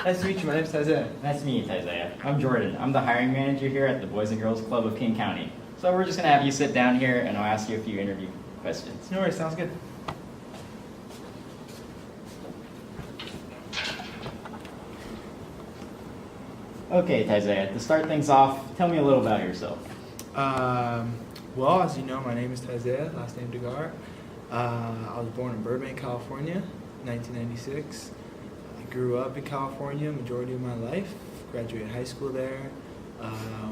Nice to meet you. My name's Tisiah. Nice to meet you, Tisiah. I'm Jordan. I'm the hiring manager here at the Boys and Girls Club of King County. So we're just going to have you sit down here and I'll ask you a few interview questions. No worries. Sounds good. Okay, Tisiah, to start things off, tell me a little about yourself. Well, as you know, my name is Tisiah, last name Degar. I was born in Burbank, California, 1996. I grew up in California majority of my life. Graduated high school there.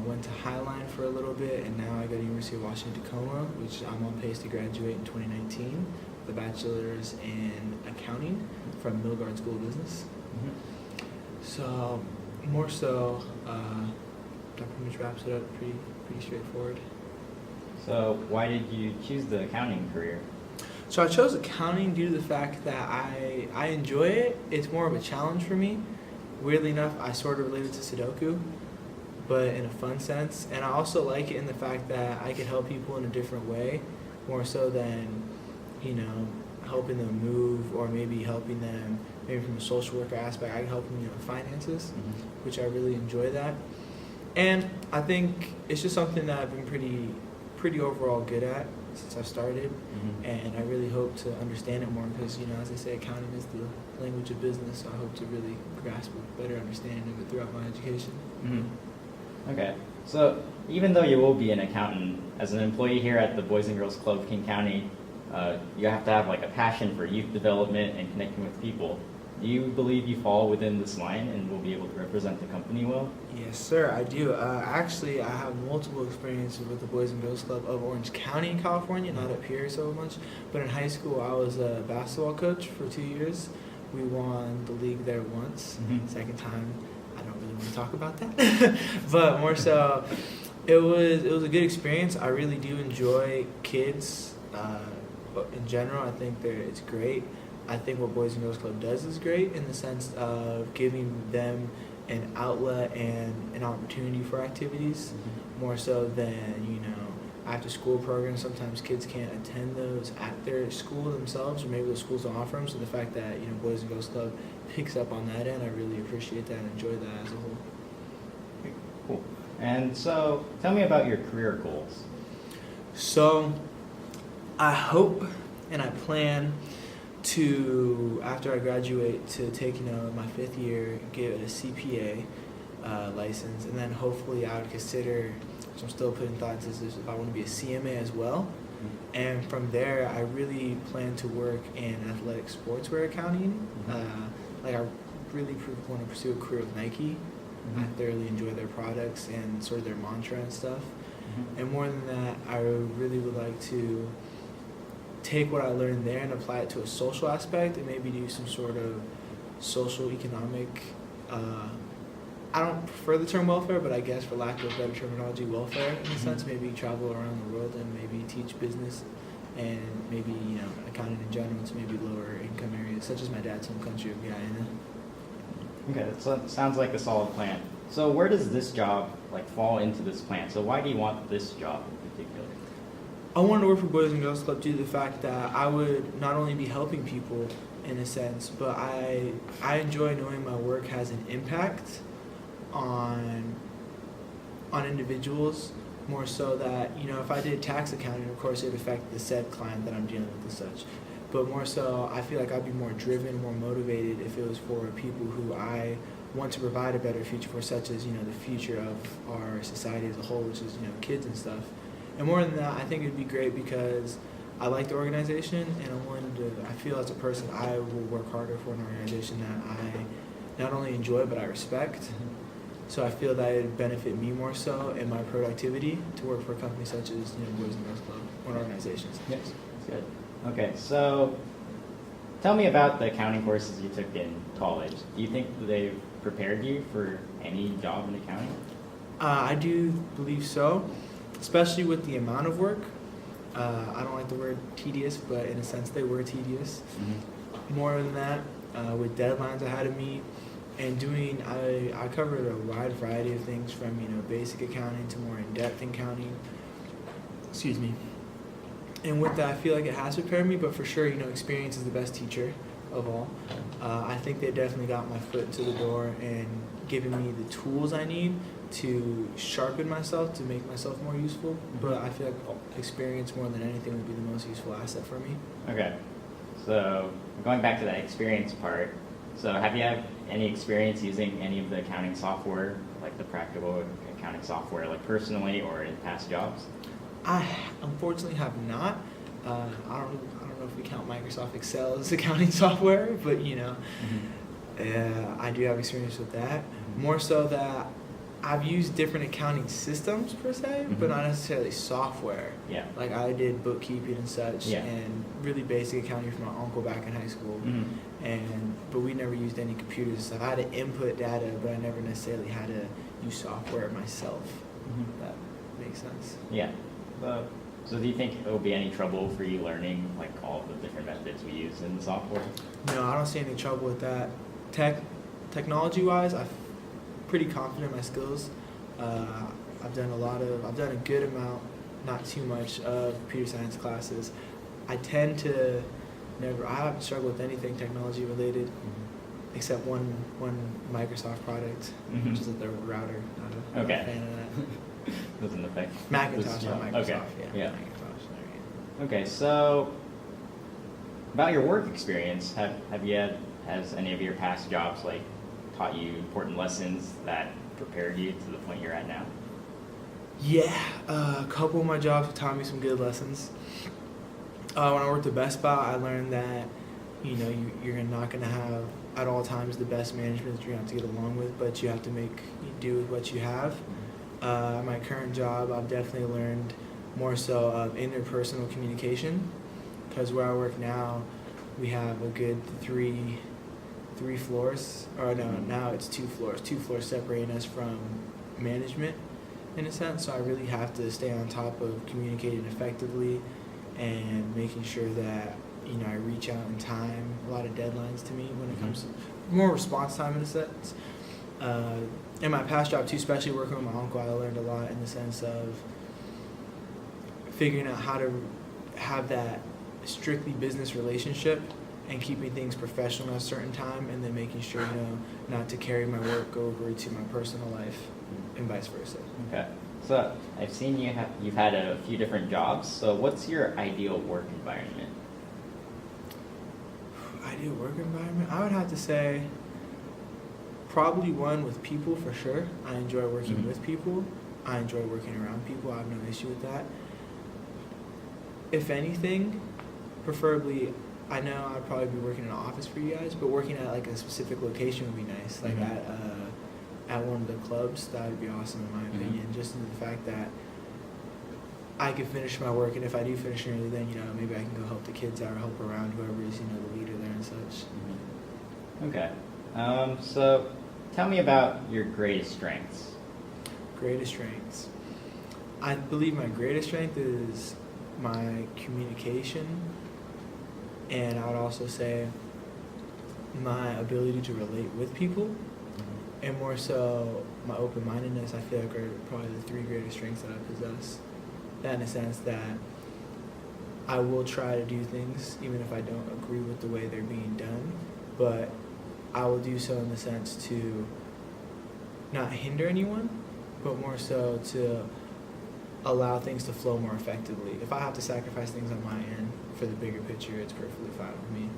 Went to Highline for a little bit, and now I go to University of Washington Tacoma, which I'm on pace to graduate in 2019 with a bachelor's in accounting from Milgard School of Business. Mm-hmm. So, more so, that pretty much wraps it up. Pretty straightforward. So why did you choose the accounting career? So I chose accounting due to the fact that I enjoy it. It's more of a challenge for me. Weirdly enough, I sort of relate it to Sudoku, but in a fun sense. And I also like it in the fact that I can help people in a different way, more so than, helping them move or maybe helping them maybe from a social worker aspect. I can help them, with finances, which I really enjoy that. And I think it's just something that I've been pretty overall good at since I started, and I really hope to understand it more because, as I say, accounting is the language of business, so I hope to really grasp a better understanding of it throughout my education. Okay, so even though you will be an accountant, as an employee here at the Boys and Girls Club of King County, you have to have like a passion for youth development and connecting with people. Do you believe you fall within this line and will be able to represent the company well? Yes, sir, I do. Actually, I have multiple experiences with the Boys and Girls Club of Orange County in California, not up here so much. But in high school, I was a basketball coach for 2 years. We won the league there once. Second time, I don't really want to talk about that. But more so, it was a good experience. I really do enjoy kids. In general, I think it's great. I think what Boys and Girls Club does is great in the sense of giving them an outlet and an opportunity for activities, more so than, after school programs. Sometimes kids can't attend those at their school themselves, or maybe the schools don't offer them. So the fact that, Boys and Girls Club picks up on that end, I really appreciate that and enjoy that as a whole. Okay, cool. And so tell me about your career goals. So I hope and I plan to, after I graduate, to take my 5th year, get a CPA license, and then hopefully I would consider, which I'm still putting thought into this, if I want to be a CMA as well. And from there, I really plan to work in athletic sportswear accounting. I really want to pursue a career with Nike. I thoroughly enjoy their products and sort of their mantra and stuff. And more than that, I really would like to take what I learned there and apply it to a social aspect and maybe do some sort of social economic, I don't prefer the term welfare, but I guess for lack of better terminology, welfare in a sense, maybe travel around the world and maybe teach business and maybe, accounting in general to maybe lower income areas, such as my dad's home country of Guyana. Okay, that sounds like a solid plan. So where does this job fall into this plan? So why do you want this job in particular? I wanted to work for Boys and Girls Club due to the fact that I would not only be helping people in a sense, but I enjoy knowing my work has an impact on individuals, more so that, if I did tax accounting, of course it would affect the said client that I'm dealing with and such. But more so, I feel like I'd be more driven, more motivated if it was for people who I want to provide a better future for, such as, the future of our society as a whole, which is, kids and stuff. And more than that, I think it'd be great because I like the organization, and I feel as a person I will work harder for an organization that I not only enjoy but I respect. So I feel that it would benefit me more so in my productivity to work for a company such as Boys and Girls Club or organizations. Yes, that's good. Okay, so tell me about the accounting courses you took in college. Do you think they've prepared you for any job in accounting? I do believe so, especially with the amount of work. I don't like the word tedious, but in a sense they were tedious. More than that, with deadlines I had to meet, and I covered a wide variety of things from basic accounting to more in-depth accounting. And with that, I feel like it has prepared me, but for sure, experience is the best teacher. of all. I think they definitely got my foot into the door and given me the tools I need to sharpen myself, to make myself more useful. But I feel like experience more than anything would be the most useful asset for me. Okay. So going back to that experience part, so have you had any experience using any of the accounting software, like the practical accounting software, like personally or in past jobs? I unfortunately have not. I don't know if we count Microsoft Excel as accounting software, but I do have experience with that. More so that I've used different accounting systems per se, but not necessarily software. Yeah. Like I did bookkeeping and such, Yeah. and really basic accounting for my uncle back in high school. But we never used any computers and stuff. I had to input data, but I never necessarily had to use software myself. If that makes sense. Yeah. So do you think it will be any trouble for you learning like all of the different methods we use in the software? No, I don't see any trouble with that. Technology-wise, I'm pretty confident in my skills. I've done a good amount, not too much, of computer science classes. I haven't struggled with anything technology related, except one Microsoft product, which is the router. Not a fan of that. Doesn't affect Macintosh, not Microsoft. Okay. Yeah. Macintosh. There you go. Okay, so about your work experience, has any of your past jobs like taught you important lessons that prepared you to the point you're at now? Yeah, a couple of my jobs have taught me some good lessons. When I worked at Best Buy, I learned that you're not going to have at all times the best management that you're going to have to get along with, but you have to make do with what you have. My current job, I've definitely learned more so of interpersonal communication, because where I work now, we have a good three floors, or no, now it's 2 floors, 2 floors separating us from management in a sense. So I really have to stay on top of communicating effectively and making sure that I reach out in time. A lot of deadlines to me when it comes to more response time in a sense. In my past job too, especially working with my uncle, I learned a lot in the sense of figuring out how to have that strictly business relationship and keeping things professional at a certain time, and then making sure not to carry my work over to my personal life and vice versa. Okay. So I've seen you've had a few different jobs. So what's your ideal work environment? Ideal work environment? I would have to say probably one with people for sure. I enjoy working with people. I enjoy working around people. I have no issue with that. If anything, preferably, I know I'd probably be working in an office for you guys, but working at like a specific location would be nice. Like at one of the clubs, that would be awesome in my opinion. Just in the fact that I could finish my work, and if I do finish early, then maybe I can go help the kids out or help around whoever is the leader there and such. Okay. So tell me about your greatest strengths. Greatest strengths. I believe my greatest strength is my communication, and I would also say my ability to relate with people, and more so my open-mindedness. I feel like are probably the 3 greatest strengths that I possess. That in a sense that I will try to do things even if I don't agree with the way they're being done, but I will do so in the sense to not hinder anyone, but more so to allow things to flow more effectively. If I have to sacrifice things on my end for the bigger picture, it's perfectly fine with me.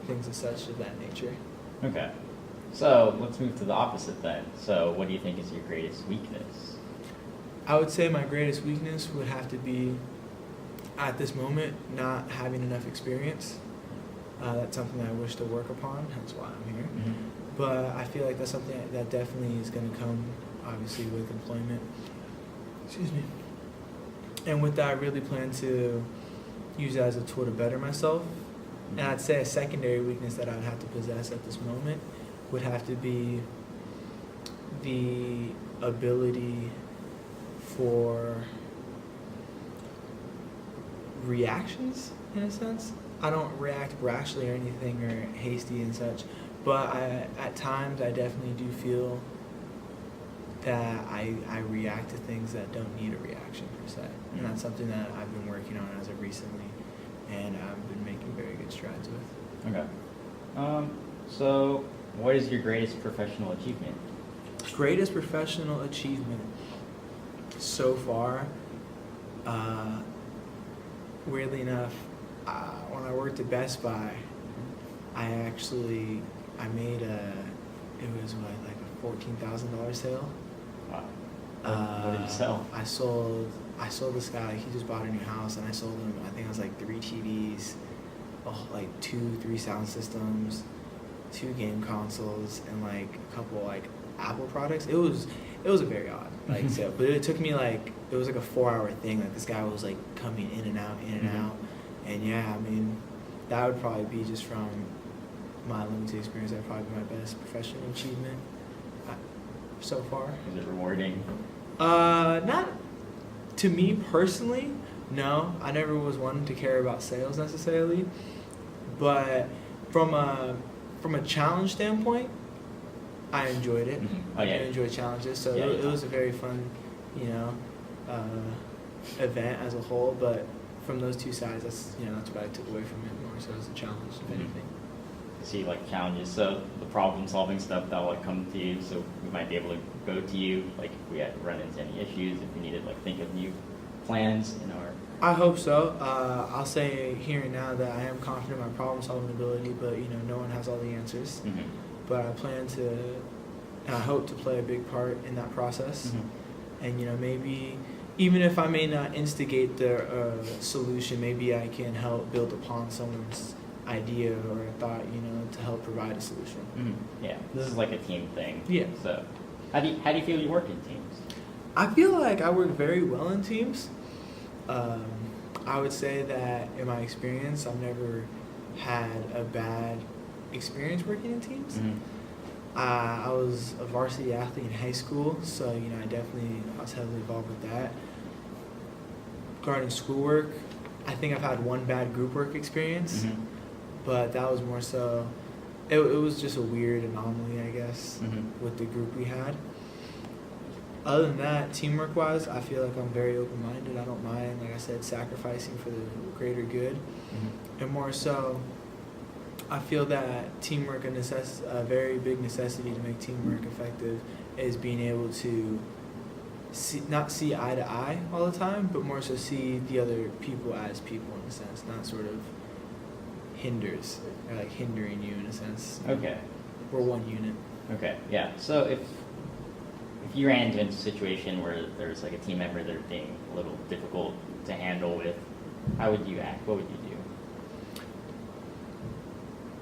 Things of such of that nature. Okay. So let's move to the opposite then. So what do you think is your greatest weakness? I would say my greatest weakness would have to be, at this moment, not having enough experience. That's something that I wish to work upon, hence why I'm here. But I feel like that's something that definitely is going to come, obviously, with employment. Excuse me. And with that, I really plan to use it as a tool to better myself. And I'd say a secondary weakness that I'd have to possess at this moment would have to be the ability for reactions, in a sense. I don't react brashly or anything or hasty and such, but at times I definitely do feel that I react to things that don't need a reaction per se. And that's something that I've been working on as of recently, and I've been making very good strides with. Okay. So what is your greatest professional achievement? Greatest professional achievement so far, weirdly enough, when I worked at Best Buy, I made it was like a $14,000 sale. Wow. What did you sell? I sold this guy, he just bought a new house, and I sold him, I think it was like 3 TVs, like 2-3 sound systems, 2 game consoles, and like a couple like Apple products. It was a very odd like sale, but it took me like, it was like a 4-hour thing. Like this guy was like coming in and out, and yeah, I mean, that would probably be, just from my limited experience, that'd probably be my best professional achievement so far. Is it rewarding? Not to me personally. No, I never was one to care about sales necessarily, but from a challenge standpoint, I enjoyed it. Oh, yeah. I enjoy challenges, so Yeah, it was a very fun, event as a whole. But from those two sides, that's what I took away from it more so as a challenge, if anything. See, like challenges, so the problem solving stuff that will like come to you, so we might be able to go to you like if we had run into any issues, if we needed like think of new plans in our. I hope so. I'll say here and now that I am confident in my problem solving ability, but no one has all the answers. But I plan to, and I hope to play a big part in that process. And maybe even if I may not instigate the solution, maybe I can help build upon someone's idea or thought, to help provide a solution. Yeah, this is like a team thing. Yeah. So, how do you feel you work in teams? I feel like I work very well in teams. I would say that in my experience, I've never had a bad experience working in teams. I was a varsity athlete in high school, so I was heavily involved with that. Regarding schoolwork, I think I've had one bad group work experience, but that was more so, it was just a weird anomaly, I guess, with the group we had. Other than that, teamwork-wise, I feel like I'm very open-minded. I don't mind, like I said, sacrificing for the greater good. And more so, I feel that teamwork, a very big necessity to make teamwork effective, is being able to not see eye to eye all the time, but more so see the other people as people in a sense, not sort of hinders or like hindering you in a sense. Okay. We're one unit. Okay. Yeah. So if you ran into a situation where there's like a team member that are being a little difficult to handle with, how would you act? What would you do?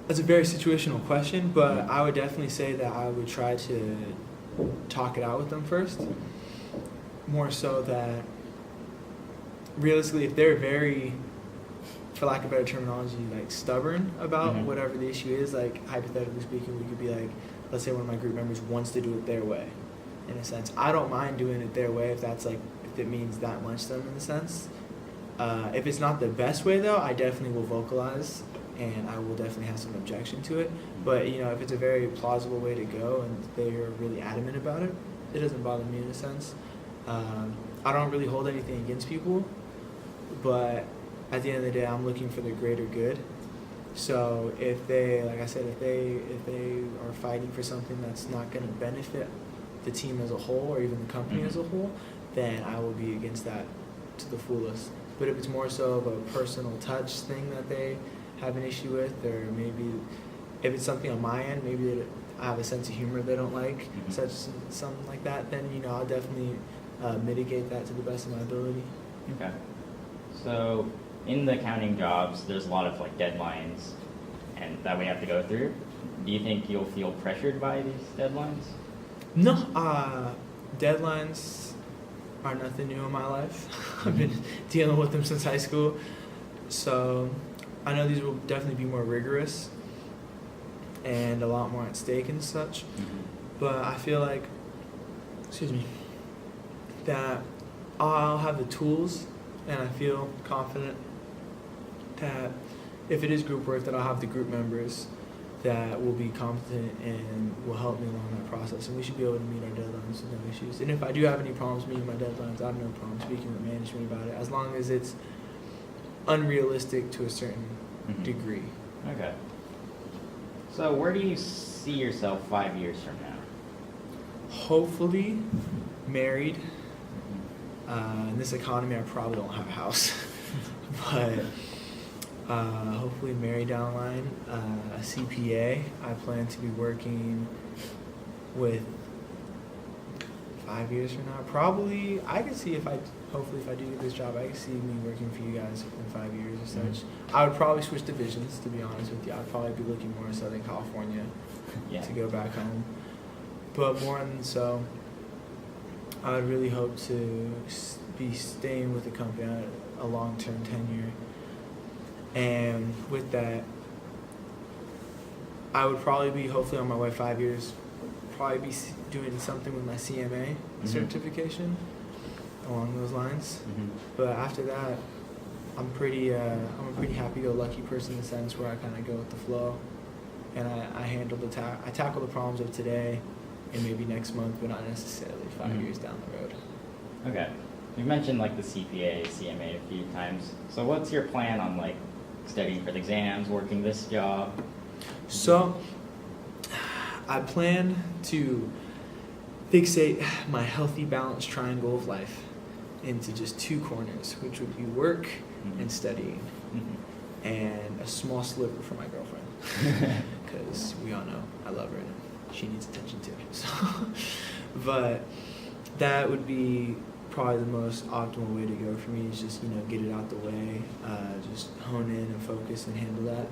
That's a very situational question, but I would definitely say that I would try to talk it out with them first. More so that realistically, if they're very, for lack of better terminology, like stubborn about whatever the issue is, like hypothetically speaking, we could be like, let's say one of my group members wants to do it their way. In a sense, I don't mind doing it their way if it means that much to them in a sense. If it's not the best way though, I definitely will vocalize and I will definitely have some objection to it. But if it's a very plausible way to go and they're really adamant about it, it doesn't bother me in a sense. I don't really hold anything against people, but at the end of the day, I'm looking for the greater good. So if they, like I said, if they are fighting for something that's not going to benefit the team as a whole or even the company as a whole, then I will be against that to the fullest. But if it's more so of a personal touch thing that they have an issue with, or maybe if it's something on my end, maybe I have a sense of humor they don't like, something like that, then I'll definitely mitigate that to the best of my ability. Okay. So in the accounting jobs, there's a lot of like deadlines and that we have to go through. Do you think you'll feel pressured by these deadlines? No, deadlines are nothing new in my life. I've been dealing with them since high school. So I know these will definitely be more rigorous and a lot more at stake and such. But I feel like, that I'll have the tools and I feel confident that if it is group work, that I'll have the group members that will be competent and will help me along that process, and we should be able to meet our deadlines with no issues. And if I do have any problems meeting my deadlines, I have no problem speaking with management about it, as long as it's unrealistic to a certain degree. Okay. So where do you see yourself 5 years from now? Hopefully, married. In this economy, I probably don't have a house, but hopefully married down the line. A CPA. I plan to be working with 5 years from now. Probably, I could see hopefully if I do get this job, I could see me working for you guys in 5 years or such. I would probably switch divisions, to be honest with you. I'd probably be looking more in Southern California to go back home. But more than so, I would really hope to be staying with the company on a long-term tenure. And with that, I would probably be, hopefully on my way 5 years, probably be doing something with my CMA certification along those lines. But after that, I'm a pretty happy-go-lucky person in the sense where I kind of go with the flow, and I tackle the problems of today and maybe next month, but not necessarily 5 years down the road. Okay. You mentioned like the CPA, CMA a few times. So what's your plan on like studying for the exams, working this job? So I plan to fixate my healthy, balanced triangle of life into just two corners, which would be work and studying, and a small sliver for my girlfriend, because we all know I love her and she needs attention too. So, but that would be probably the most optimal way to go for me, is just get it out the way, just hone in and focus and handle that.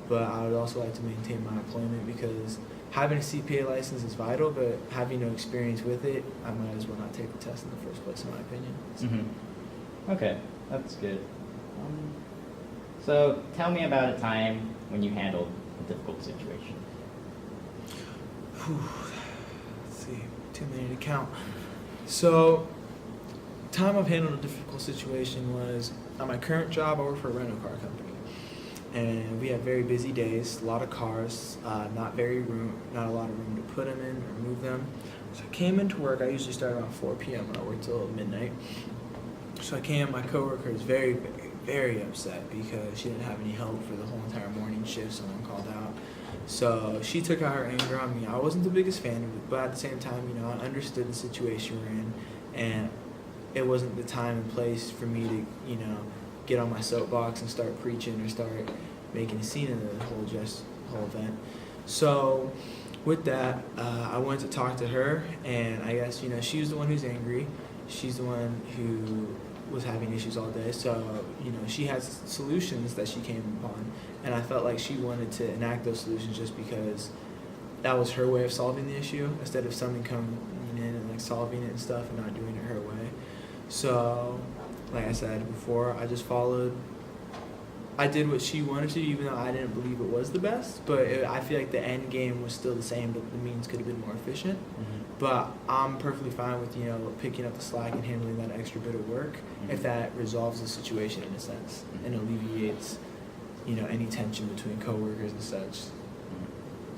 But I would also like to maintain my employment, because having a CPA license is vital, but having no experience with it, I might as well not take the test in the first place, in my opinion. So. Okay, that's good. So tell me about a time when you handled a difficult situation. Let's see, too many to count. So, time I've handled a difficult situation was at my current job. I work for a rental car company, and we have very busy days, a lot of cars, not a lot of room to put them in or move them. So I came into work. I usually start around 4 p.m. and I work till midnight. So I came. My coworker is very, very, very upset because she didn't have any help for the whole entire morning shift. Someone called out. So she took out her anger on me. I wasn't the biggest fan of it, but at the same time, I understood the situation we're in, and it wasn't the time and place for me to, get on my soapbox and start preaching or start making a scene in the whole event. So with that, I went to talk to her, and I guess, she was the one who's angry. She's the one who was having issues all day. So, she has solutions that she came upon, and I felt like she wanted to enact those solutions just because that was her way of solving the issue, instead of something coming in and like solving it and stuff and not doing it her way. So, like I said before, I did what she wanted to, even though I didn't believe it was the best, but I feel like the end game was still the same, but the means could have been more efficient. But I'm perfectly fine with, picking up the slack and handling that extra bit of work if that resolves the situation in a sense and alleviates, any tension between coworkers and such.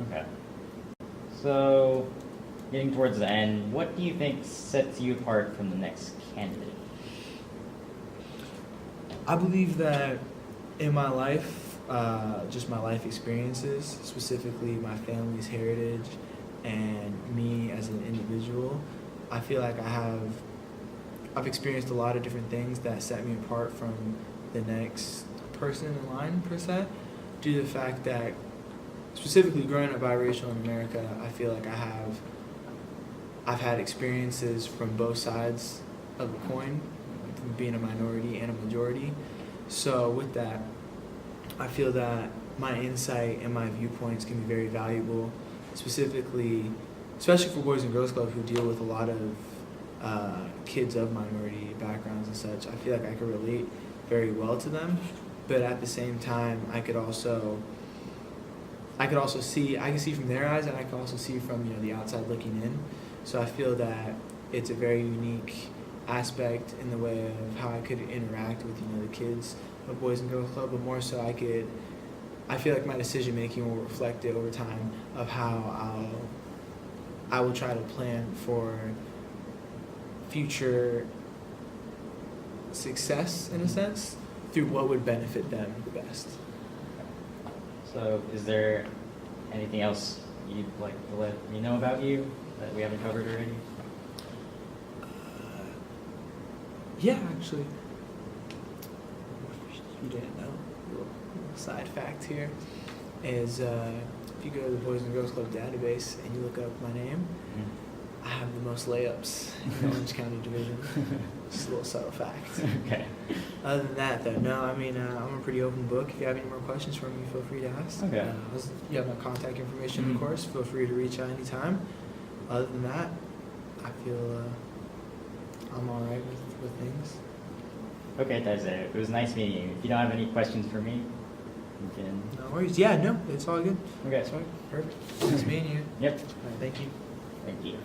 Okay. So, getting towards the end, what do you think sets you apart from the next candidate? I believe that in my life, just my life experiences, specifically my family's heritage and me as an individual, I feel like I've experienced a lot of different things that set me apart from the next person in line, per se, due to the fact that, specifically growing up biracial in America, I feel like I've had experiences from both sides of the coin, from being a minority and a majority. So with that, I feel that my insight and my viewpoints can be very valuable, especially for Boys and Girls Club, who deal with a lot of kids of minority backgrounds and such. I feel like I can relate very well to them, but at the same time, I can see from their eyes, and I can also see from the outside looking in. So I feel that it's a very unique aspect in the way of how I could interact with the kids of Boys and Girls Club, but more so I feel like my decision making will reflect it over time of how I will try to plan for future success, in a sense, through what would benefit them the best. So is there anything else you'd like to let me know about you that we haven't covered already? Yeah, actually, if you didn't know, little side fact here is if you go to the Boys and Girls Club database and you look up my name, I have the most layups in the Orange County Division. Just a little subtle fact. Okay. Other than that, though, no, I mean, I'm a pretty open book. If you have any more questions for me, feel free to ask. Okay. You have my contact information, Mhm. of course. Feel free to reach out anytime. Other than that, I feel I'm all right with things. Okay, Tisiah, it was nice meeting you. If you don't have any questions for me, you can... No worries. Yeah, no, it's all good. Okay. It's all good. Perfect. Nice meeting you. Yep. All right, thank you. Thank you.